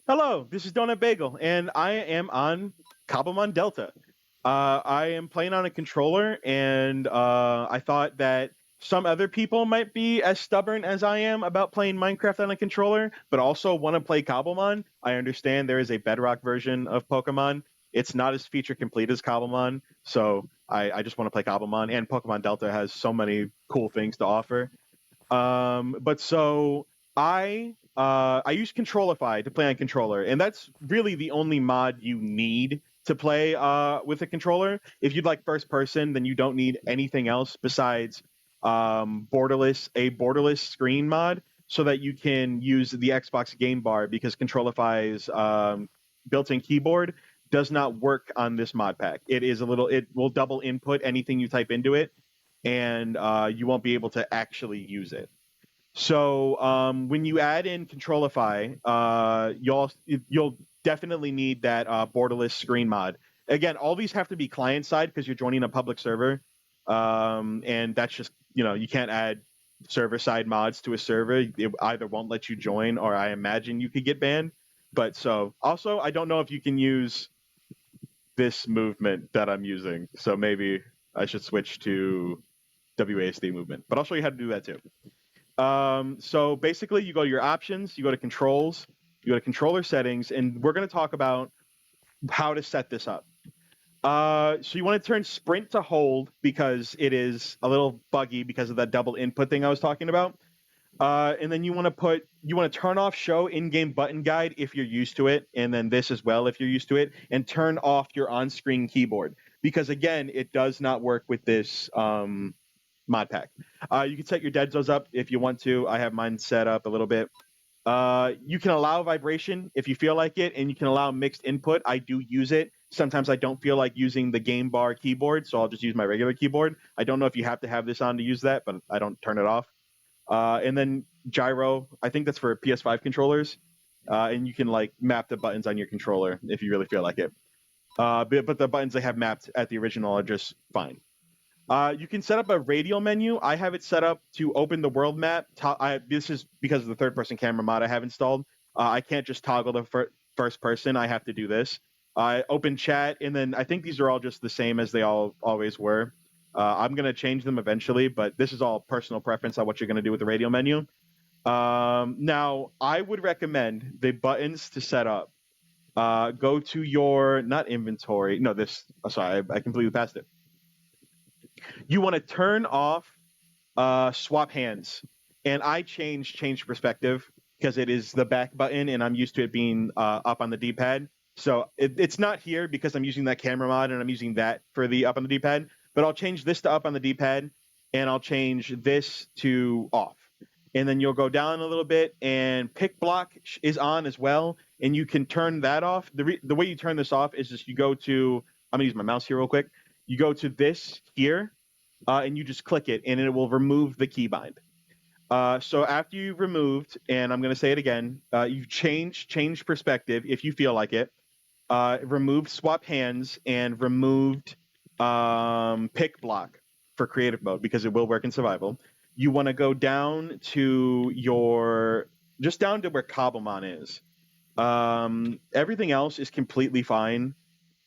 Hello, this is Donut Bagel, and I am on Cobblemon Delta. I am playing on a controller, and I thought that some other people might be as stubborn as I am about playing Minecraft on a controller, but also want to play Cobblemon. I understand there is a Bedrock version of Pokemon. It's not as feature complete as Cobblemon, so I just want to play Cobblemon, and Pokemon Delta has so many cool things to offer. But so I use Controlify to play on controller, and that's really the only mod you need to play with a controller. If you'd like first person, then you don't need anything else besides borderless screen mod, so that you can use the Xbox gamebar because Controlify's built-in keyboard does not work on this mod pack. It will double input anything you type into it, and you won't be able to actually use it. So when you add in Controlify, you'll definitely need that borderless screen mod. Again, all these have to be client side because you're joining a public server, and that's just you can't add server side mods to a server. It either won't let you join, or I imagine you could get banned. But so also, I don't know if you can use this movement that I'm using, so maybe I should switch to WASD movement. But I'll show you how to do that too. So basically, you go to your options, you go to controls, you go to controller settings, and we're going to talk about how to set this up. So you want to turn sprint to hold because it is a little buggy because of that double input thing I was talking about. And then you want to turn off show in-game button guide if you're used to it, and then this as well if you're used to it, and turn off your on-screen keyboard because again, it does not work with this mod pack. You can set your dead zones up if you want to. I have mine set up a little bit. You can allow vibration if you feel like it, and you can allow mixed input. I do use it. Sometimes I don't feel like using the game bar keyboard, so I'll just use my regular keyboard. I don't know if you have to have this on to use that, but I don't turn it off. And then gyro, I think that's for PS5 controllers, and you can like map the buttons on your controller if you really feel like it. But the buttons they have mapped at the original are just fine. You can set up a radial menu. I have it set up to open the world map. This is because of the third-person camera mod I have installed. I can't just toggle the first person. I have to do this. Open chat, and then I think these are all just the same as they always were. I'm going to change them eventually, but this is all personal preference on what you're going to do with the radial menu. Now, I would recommend the buttons to set up. Go to your, not inventory. No, this, sorry, I completely passed it. You want to turn off swap hands, and I change perspective because it is the back button, and I'm used to it being up on the D-pad. So it's not here because I'm using that camera mod, and I'm using that for the up on the D-pad. But I'll change this to up on the D-pad, and I'll change this to off. And then you'll go down a little bit, and pick block is on as well, and you can turn that off. The way you turn this off is just you go to, I'm gonna use my mouse here real quick. You go to this here, and you just click it, and it will remove the keybind. So after you've removed, and I'm going to say it again, you've changed perspective if you feel like it, removed swap hands, and removed pick block for creative mode because it will work in survival. You want to go down to just down to where Cobblemon is. Everything else is completely fine,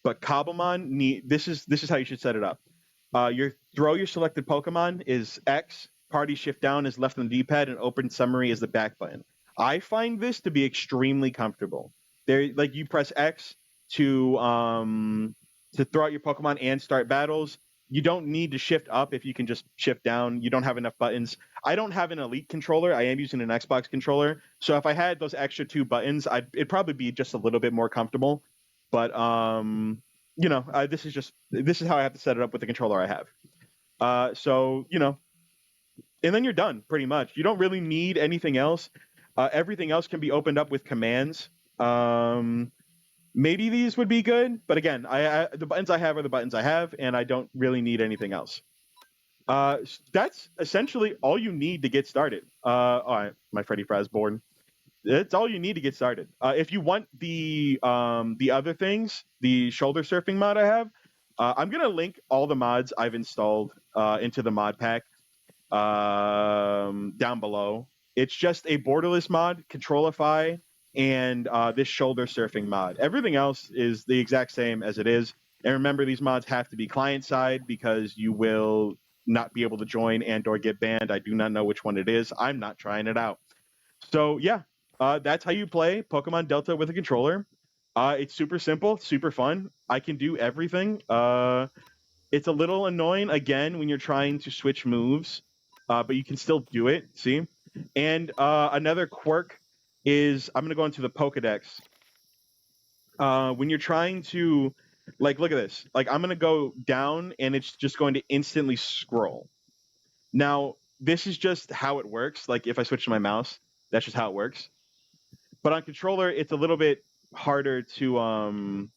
but Cobblemon this is how you should set it up. Your selected Pokemon is X, party shift down is left on the D-pad, and open summary is the back button. I find this to be extremely comfortable. Like you press X to throw out your Pokemon and start battles. You don't need to shift up if you can just shift down. You don't have enough buttons. I don't have an Elite controller. I am using an Xbox controller. So if I had those extra two buttons, it'd probably be just a little bit more comfortable. But this is how I have to set it up with the controller I have. So and then you're done pretty much. You don't really need anything else. Everything else can be opened up with commands. Maybe these would be good, but again, the buttons I have are the buttons I have, and I don't really need anything else. That's essentially all you need to get started. All right, my Freddy Fraz board. That's all you need to get started. If you want the other things, the shoulder surfing mod I have, I'm gonna link all the mods I've installed into the mod pack down below. It's just a borderless mod, Controlify, and this shoulder surfing mod. Everything else is the exact same as it is. And remember, these mods have to be client side because you will not be able to join and or get banned. I do not know which one it is. I'm not trying it out. So yeah, that's how you play Pokemon Delta with a controller. It's super simple, super fun. I can do everything. It's a little annoying again when you're trying to switch moves, but you can still do it. See, and another quirk is I'm gonna go into the Pokedex. When you're trying to, like, look at this. Like, I'm gonna go down, and it's just going to instantly scroll. Now, this is just how it works. Like, if I switch to my mouse, that's just how it works. But on controller, it's a little bit harder to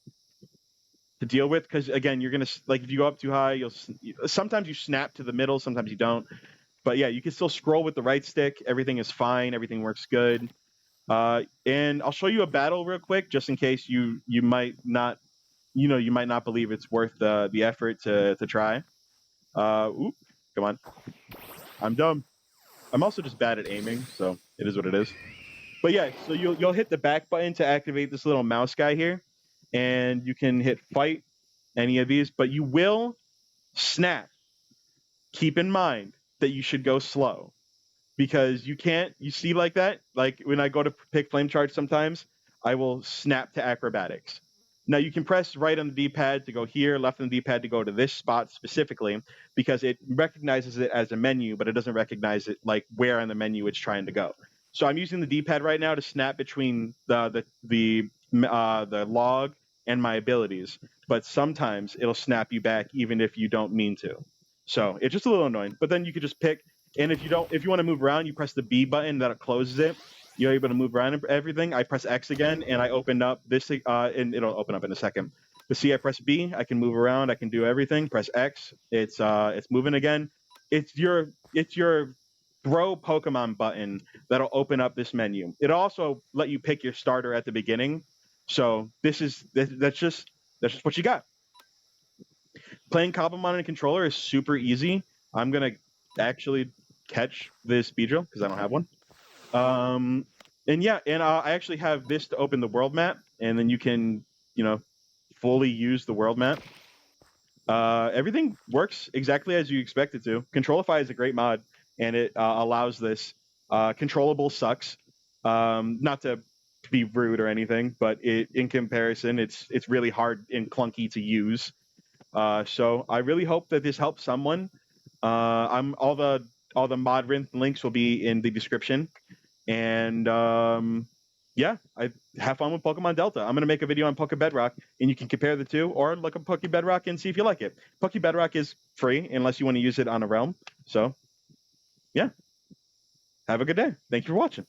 deal with because again, you're gonna like if you go up too high, you'll sometimes you snap to the middle, sometimes you don't. But yeah, you can still scroll with the right stick. Everything is fine. Everything works good. And I'll show you a battle real quick, just in case you might not you might not believe it's worth the effort to try. Oop, come on. I'm dumb. I'm also just bad at aiming, so it is what it is. But yeah, so you'll hit the back button to activate this little mouse guy here, and you can hit fight any of these, but you will snap. Keep in mind that you should go slow because you can't. You see like that, like when I go to pick flame charge, sometimes I will snap to acrobatics. Now you can press right on the D-pad to go here, left on the D-pad to go to this spot specifically because it recognizes it as a menu, but it doesn't recognize it like where on the menu it's trying to go. So I'm using the D-pad right now to snap between the log and my abilities, but sometimes it'll snap you back even if you don't mean to. So it's just a little annoying. But then you could just pick, and if you want to move around, you press the B button that closes it. You're able to move around and everything. I press X again, and I open up this, and it'll open up in a second. But see, I press B, I can move around, I can do everything. Press X, it's moving again. It's your throw Pokemon button that'll open up this menu. It'll also let you pick your starter at the beginning. So that's just what you got. Playing Cobblemon on a controller is super easy. I'm gonna actually catch this Beedrill because I don't have one. Um, and yeah, and I actually have this to open the world map, and then you can, fully use the world map. Everything works exactly as you expect it to. Controlify is a great mod, and it allows this. Controllable sucks. Not to be rude or anything, but in comparison, it's really hard and clunky to use. So I really hope that this helps someone. I'm all the mod links will be in the description, and yeah, I have fun with Pokemon Delta. I'm gonna make a video on Poke Bedrock, and you can compare the two, or look up Poke Bedrock and see if you like it. Poke Bedrock is free unless you want to use it on a realm. So yeah, have a good day. Thank you for watching.